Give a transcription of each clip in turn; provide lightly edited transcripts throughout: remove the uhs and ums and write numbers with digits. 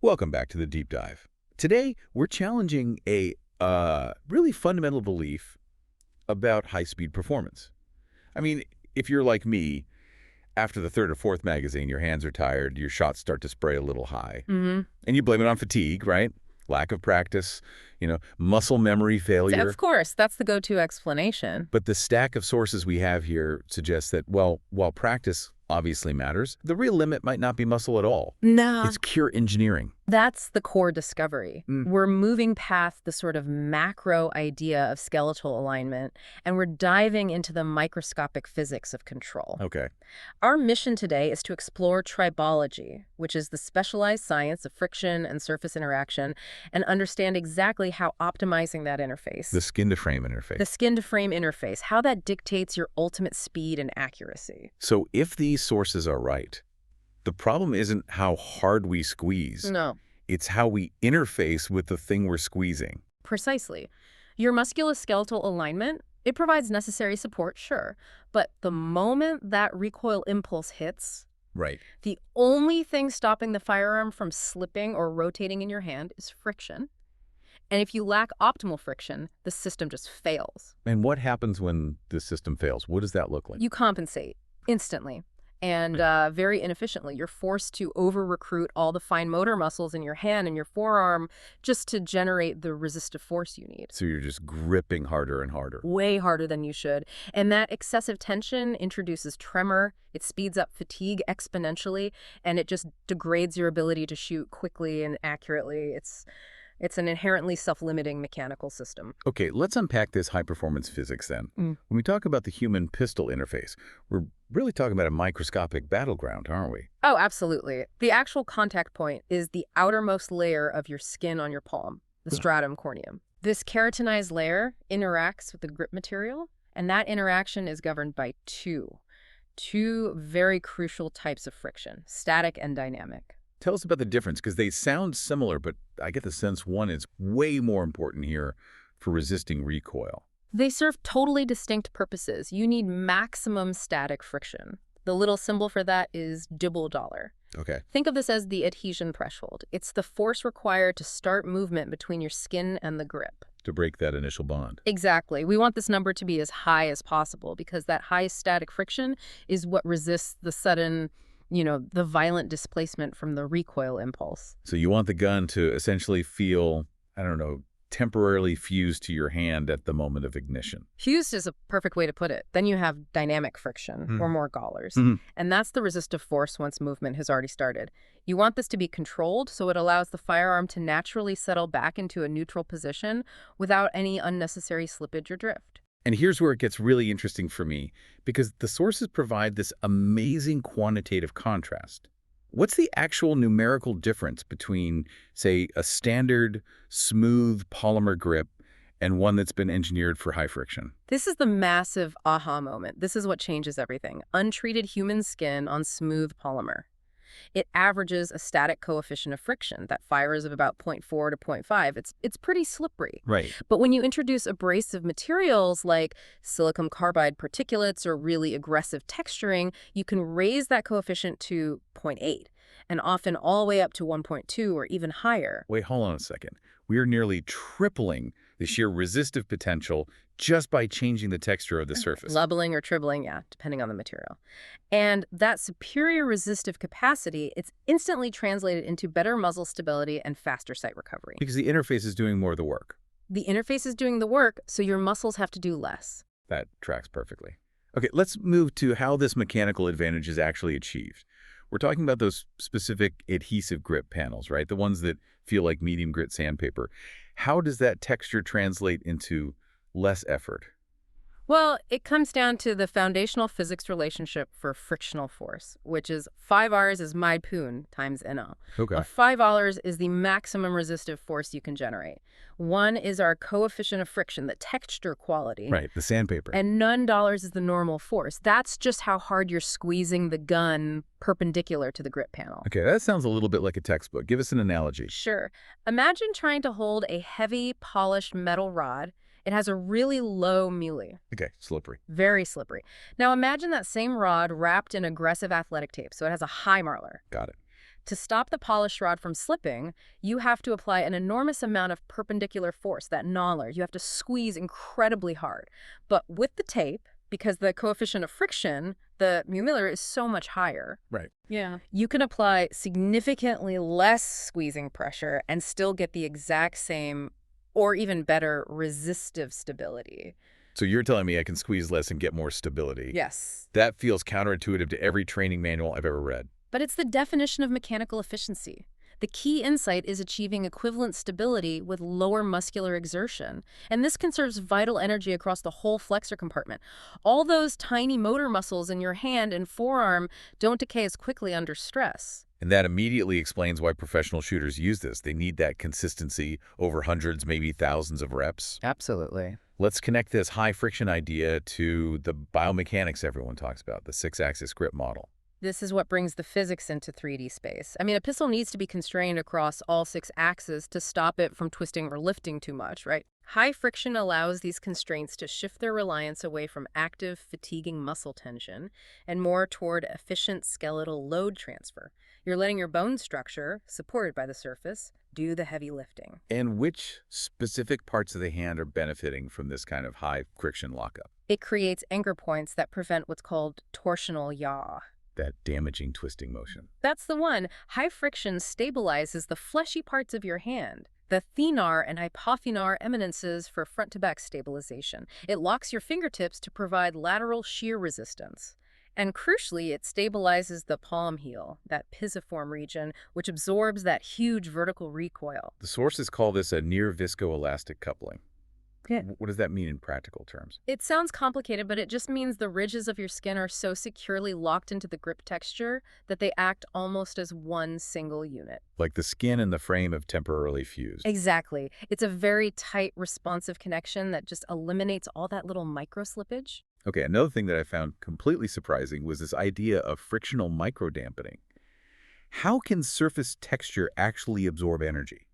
Welcome back to the Deep Dive. Today, we're challenging a really fundamental belief about high-speed performance. I mean, if you're like me, after the third or fourth magazine, your hands are tired, your shots start to spray a little high. And you blame it on fatigue, right? Lack of practice, muscle memory failure. Of course, that's the go-to explanation. But the stack of sources we have here suggests that, well, while practice obviously matters, the real limit might not be muscle at all. Nah. It's pure engineering. That's the core discovery. We're moving past the sort of macro idea of skeletal alignment, and we're diving into the microscopic physics of control. Okay. Our mission today is to explore tribology, which is the specialized science of friction and surface interaction, and understand exactly how optimizing that interface, The skin-to-frame interface. the skin-to-frame interface, how that dictates your ultimate speed and accuracy. So if these sources are right, the problem isn't how hard we squeeze. No. It's how we interface with the thing we're squeezing. Precisely. Your musculoskeletal alignment, it provides necessary support, sure. But the moment that recoil impulse hits, Right. the only thing stopping the firearm from slipping or rotating in your hand is friction. And if you lack optimal friction, the system just fails. And what happens when the system fails? What does that look like? You compensate instantly and very inefficiently. You're forced to over-recruit all the fine motor muscles in your hand and your forearm just to generate the resistive force you need. So you're just gripping harder and harder. Way harder than you should. And that excessive tension introduces tremor, it speeds up fatigue exponentially, and it just degrades your ability to shoot quickly and accurately. It's an inherently self-limiting mechanical system. Okay, let's unpack this high-performance physics then. When we talk about the human-pistol interface, we're really talking about a microscopic battleground, aren't we? Oh, absolutely. The actual contact point is the outermost layer of your skin on your palm, the stratum corneum. This keratinized layer interacts with the grip material, and that interaction is governed by two very crucial types of friction, static and dynamic. Tell us about the difference, because they sound similar, but I get the sense one is way more important here for resisting recoil. They serve totally distinct purposes. You need maximum static friction. The little symbol for that is $. Okay. Think of this as the adhesion threshold. It's the force required to start movement between your skin and the grip. To break that initial bond. Exactly. We want this number to be as high as possible because that high static friction is what resists the sudden, the violent displacement from the recoil impulse. So you want the gun to essentially feel, temporarily fused to your hand at the moment of ignition. Fused is a perfect way to put it. Then you have dynamic friction, or more dollars. And that's the resistive force once movement has already started. You want this to be controlled so it allows the firearm to naturally settle back into a neutral position without any unnecessary slippage or drift. And here's where it gets really interesting for me, because the sources provide this amazing quantitative contrast. What's the actual numerical difference between, say, a standard, smooth polymer grip and one that's been engineered for high friction? This is the massive aha moment. This is what changes everything. Untreated human skin on smooth polymer. It averages a static coefficient of friction that fires of about 0.4 to 0.5. It's pretty slippery. Right. But when you introduce abrasive materials like silicon carbide particulates or really aggressive texturing, you can raise that coefficient to 0.8 and often all the way up to 1.2 or even higher. Wait, hold on a second. We are nearly tripling the sheer resistive potential just by changing the texture of the surface. Leveling or tripling, yeah, depending on the material. And that superior resistive capacity, it's instantly translated into better muzzle stability and faster sight recovery. Because the interface is doing more of the work. The interface is doing the work, so your muscles have to do less. That tracks perfectly. Okay, let's move to how this mechanical advantage is actually achieved. We're talking about those specific adhesive grip panels, right? The ones that feel like medium grit sandpaper. How does that texture translate into less effort? Well, it comes down to the foundational physics relationship for frictional force, which is 5 Rs is my poon times NO. Okay. 5 Rs is the maximum resistive force you can generate. 1 is our coefficient of friction, the texture quality. Right, the sandpaper. And none dollars is the normal force. That's just how hard you're squeezing the gun perpendicular to the grip panel. Okay, that sounds a little bit like a textbook. Give us an analogy. Sure. Imagine trying to hold a heavy, polished metal rod. It has a really low melee. Okay, slippery. Very slippery. Now imagine that same rod wrapped in aggressive athletic tape, so it has a high marler. Got it. To stop the polished rod from slipping, you have to apply an enormous amount of perpendicular force, that gnawer. You have to squeeze incredibly hard. But with the tape, because the coefficient of friction, the mu-Miller, is so much higher, Right. yeah, you can apply significantly less squeezing pressure and still get the exact same or even better resistive stability. So you're telling me I can squeeze less and get more stability. Yes. That feels counterintuitive to every training manual I've ever read. But it's the definition of mechanical efficiency. The key insight is achieving equivalent stability with lower muscular exertion. And this conserves vital energy across the whole flexor compartment. All those tiny motor muscles in your hand and forearm don't decay as quickly under stress. And that immediately explains why professional shooters use this. They need that consistency over hundreds, maybe thousands of reps. Absolutely. Let's connect this high friction idea to the biomechanics everyone talks about, the 6-axis grip model. This is what brings the physics into 3D space. I mean, a pistol needs to be constrained across all 6 axes to stop it from twisting or lifting too much, right? High friction allows these constraints to shift their reliance away from active, fatiguing muscle tension and more toward efficient skeletal load transfer. You're letting your bone structure, supported by the surface, do the heavy lifting. And which specific parts of the hand are benefiting from this kind of high friction lockup? It creates anchor points that prevent what's called torsional yaw. That damaging twisting motion. That's the one. High friction stabilizes the fleshy parts of your hand, the thenar and hypophenar eminences for front-to-back stabilization. It locks your fingertips to provide lateral shear resistance. And crucially, it stabilizes the palm heel, that pisiform region, which absorbs that huge vertical recoil. The sources call this a near viscoelastic coupling. Yeah. What does that mean in practical terms? It sounds complicated, but it just means the ridges of your skin are so securely locked into the grip texture that they act almost as one single unit. Like the skin and the frame have temporarily fused. Exactly. It's a very tight, responsive connection that just eliminates all that little micro slippage. Okay, another thing that I found completely surprising was this idea of frictional microdampening. How can surface texture actually absorb energy?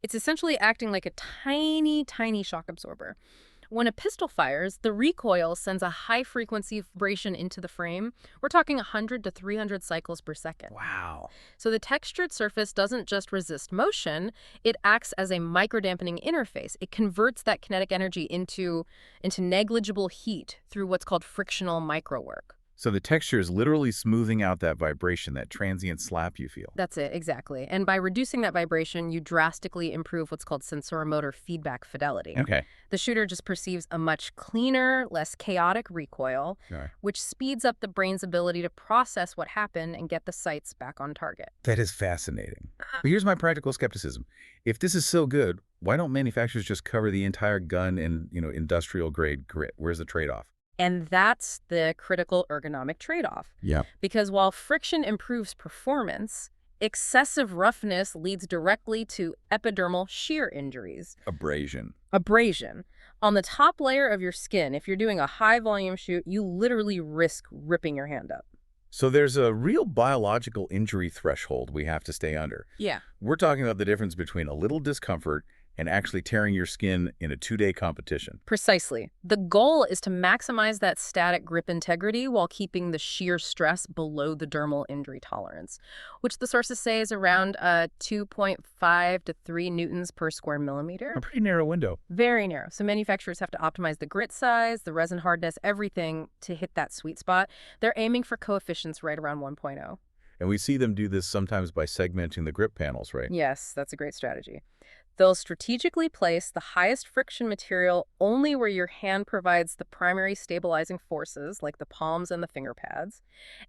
It's essentially acting like a tiny, tiny shock absorber. When a pistol fires, the recoil sends a high-frequency vibration into the frame. We're talking 100 to 300 cycles per second. Wow. So the textured surface doesn't just resist motion, it acts as a microdampening interface. It converts that kinetic energy into negligible heat through what's called frictional microwork. So the texture is literally smoothing out that vibration, that transient slap you feel. That's it, exactly. And by reducing that vibration, you drastically improve what's called sensoromotor feedback fidelity. Okay. The shooter just perceives a much cleaner, less chaotic recoil, Sure. which speeds up the brain's ability to process what happened and get the sights back on target. That is fascinating. But here's my practical skepticism. If this is so good, why don't manufacturers just cover the entire gun in, industrial grade grit? Where's the trade-off? And that's the critical ergonomic trade-off. Yeah. Because while friction improves performance, excessive roughness leads directly to epidermal shear injuries. Abrasion. Abrasion. On the top layer of your skin, if you're doing a high-volume shoot, you literally risk ripping your hand up. So there's a real biological injury threshold we have to stay under. Yeah. We're talking about the difference between a little discomfort and actually tearing your skin in a 2-day competition. Precisely. The goal is to maximize that static grip integrity while keeping the shear stress below the dermal injury tolerance, which the sources say is around 2.5 to 3 newtons per square millimeter. A pretty narrow window. Very narrow. So manufacturers have to optimize the grit size, the resin hardness, everything to hit that sweet spot. They're aiming for coefficients right around 1.0. And we see them do this sometimes by segmenting the grip panels, right? Yes, that's a great strategy. They'll strategically place the highest friction material only where your hand provides the primary stabilizing forces, like the palms and the finger pads,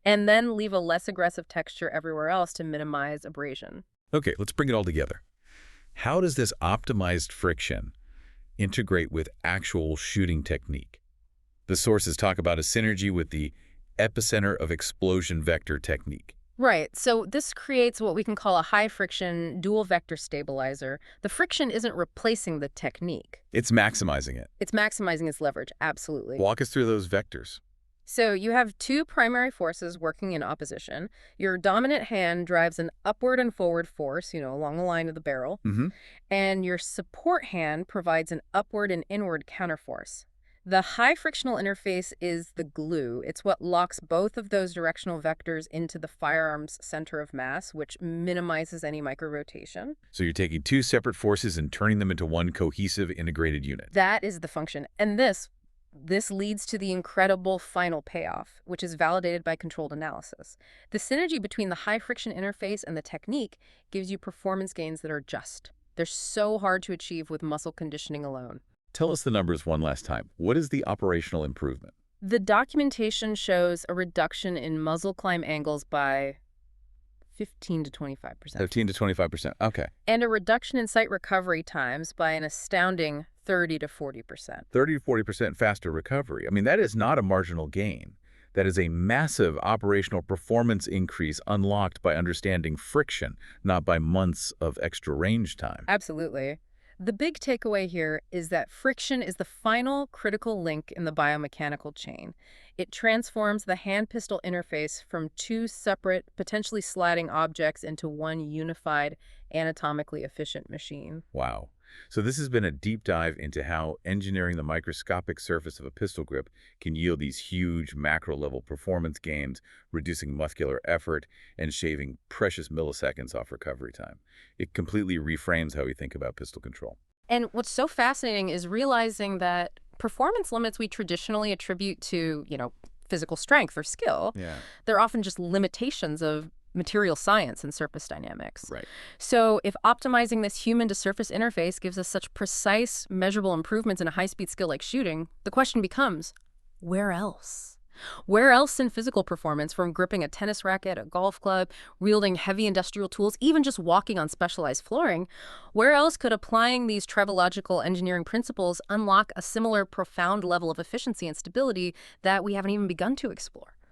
and then leave a less aggressive texture everywhere else to minimize abrasion. Okay, let's bring it all together. How does this optimized friction integrate with actual shooting technique? The sources talk about a synergy with the epicenter of explosion vector technique. Right, so this creates what we can call a high-friction dual-vector stabilizer. The friction isn't replacing the technique. It's maximizing it. It's maximizing its leverage, absolutely. Walk us through those vectors. So you have 2 primary forces working in opposition. Your dominant hand drives an upward and forward force, along the line of the barrel. Mm-hmm. And your support hand provides an upward and inward counterforce. The high frictional interface is the glue. It's what locks both of those directional vectors into the firearm's center of mass, which minimizes any micro-rotation. So you're taking two separate forces and turning them into one cohesive, integrated unit. That is the function. And this leads to the incredible final payoff, which is validated by controlled analysis. The synergy between the high friction interface and the technique gives you performance gains that are just. They're so hard to achieve with muscle conditioning alone. Tell us the numbers one last time. What is the operational improvement? The documentation shows a reduction in muzzle climb angles by 15 to 25%. 15 to 25%. Okay. And a reduction in sight recovery times by an astounding 30 to 40%. 30 to 40% faster recovery. I mean, that is not a marginal gain. That is a massive operational performance increase unlocked by understanding friction, not by months of extra range time. Absolutely. The big takeaway here is that friction is the final critical link in the biomechanical chain. It transforms the hand-pistol interface from two separate, potentially sliding objects into one unified, anatomically efficient machine. Wow. So this has been a deep dive into how engineering the microscopic surface of a pistol grip can yield these huge macro-level performance gains, reducing muscular effort and shaving precious milliseconds off recovery time. It completely reframes how we think about pistol control. And what's so fascinating is realizing that performance limits we traditionally attribute to, physical strength or skill, Yeah. they're often just limitations of material science and surface dynamics. Right. So if optimizing this human-to-surface interface gives us such precise, measurable improvements in a high-speed skill like shooting, the question becomes, where else? Where else in physical performance, from gripping a tennis racket, a golf club, wielding heavy industrial tools, even just walking on specialized flooring, where else could applying these tribological engineering principles unlock a similar profound level of efficiency and stability that we haven't even begun to explore?